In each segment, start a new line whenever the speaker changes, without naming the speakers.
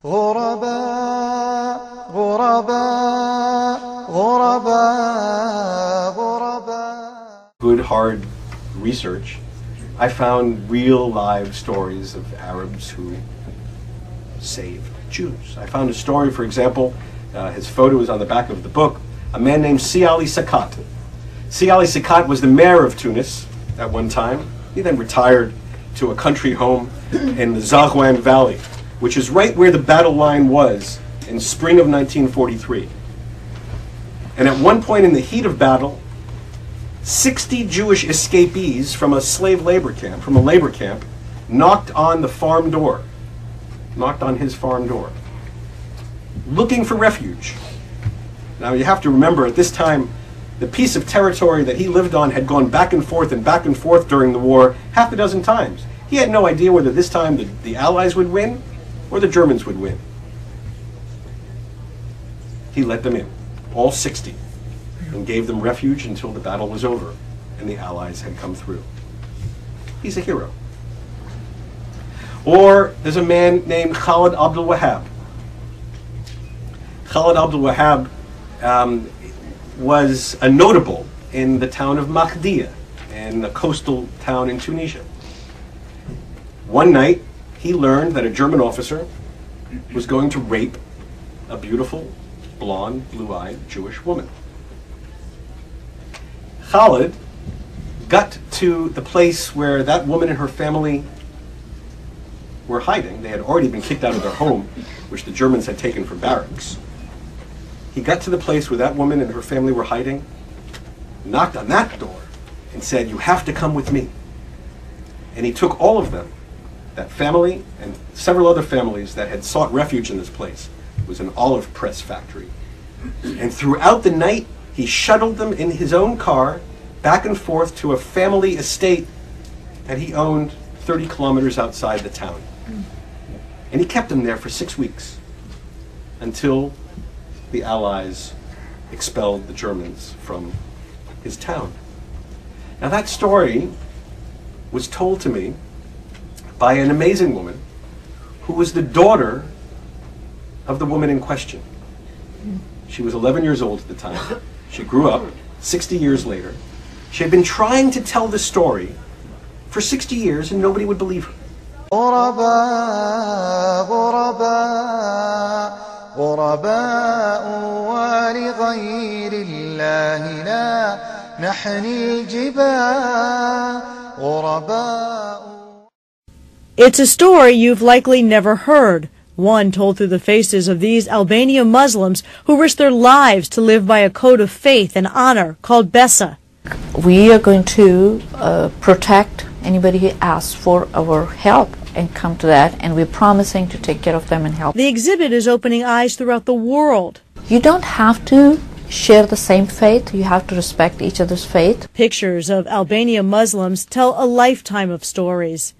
غرباء غرباء غرباء غرباء.
Good hard research, I found real live stories of Arabs who saved Jews. I found a story, for example, his photo is on the back of the book, a man named Si Ali Sakat. Si Ali Sakat was the mayor of Tunis at one time. He then retired to a country home in the Zaghouan Valley, which is right where the battle line was in spring of 1943. And at one point in the heat of battle, 60 Jewish escapees from a slave labor camp, from a labor camp, knocked on the farm door, knocked on his farm door, looking for refuge. Now you have to remember, at this time, the piece of territory that he lived on had gone back and forth during the war half a dozen times. He had no idea whether this time the Allies would win or the Germans would win. He let them in, all 60, and gave them refuge until the battle was over and the Allies had come through. He's a hero. Or there's a man named Khalid Abdul Wahab. Khalid Abdul Wahab was a notable in the town of Mahdia, in a coastal town in Tunisia. One night, he learned that a German officer was going to rape a beautiful, blonde, blue-eyed Jewish woman. Khalid got to the place where that woman and her family were hiding. They had already been kicked out of their home, which the Germans had taken for barracks. He got to the place where that woman and her family were hiding, knocked on that door, and said, "You have to come with me." And he took all of them, that family and several other families that had sought refuge in this place. It was an olive press factory. And throughout the night, he shuttled them in his own car back and forth to a family estate that he owned 30 kilometers outside the town. And he kept them there for 6 weeks until the Allies expelled the Germans from his town. Now that story was told to me by an amazing woman who was the daughter of the woman in question. She was 11 years old at the time. She grew up 60 years later. She had been trying to tell the story for 60 years and nobody would believe her.
غرباء غرباء غرباء ولغير الله لا نحني الجبال غرباء.
It's a story you've likely never heard, one told through the faces of these Albanian Muslims who risked their lives to live by a code of faith and honor called Besa.
We are going to protect anybody who asks for our help and come to that, and we're promising to take care of them and help.
The exhibit is opening eyes throughout the world.
You don't have to share the same faith, you have to respect each other's faith.
Pictures of Albanian Muslims tell a lifetime of stories.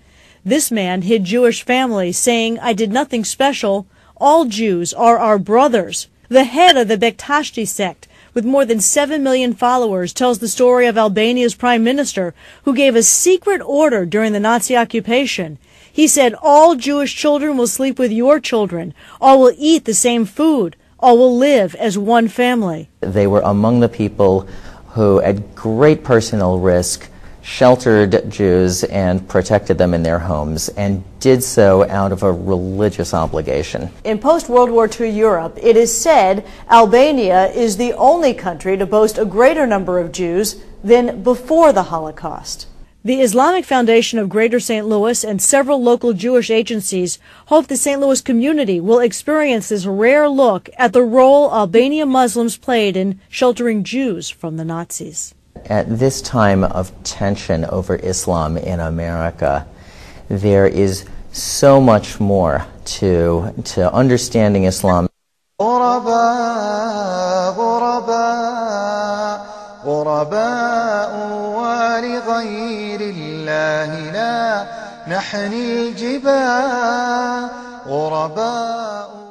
This man hid Jewish families, saying, "I did nothing special. All Jews are our brothers." The head of the Bektashti sect, with more than 7 million followers, tells the story of Albania's prime minister, who gave a secret order during the Nazi occupation. He said, "All Jewish children will sleep with your children. All will eat the same food. All will live as one family."
They were among the people who, at great personal risk, sheltered Jews and protected them in their homes, and did so out of a religious obligation.
In post-World War II Europe, it is said Albania is the only country to boast a greater number of Jews than before the Holocaust. The Islamic Foundation of Greater St. Louis and several local Jewish agencies hope the St. Louis community will experience this rare look at the role Albanian Muslims played in sheltering Jews from the Nazis.
At this time of tension over Islam in America, there is so much more to understanding Islam.
غرباء غرباء غرباء ولغير الله لا نحني الجبال غرباء.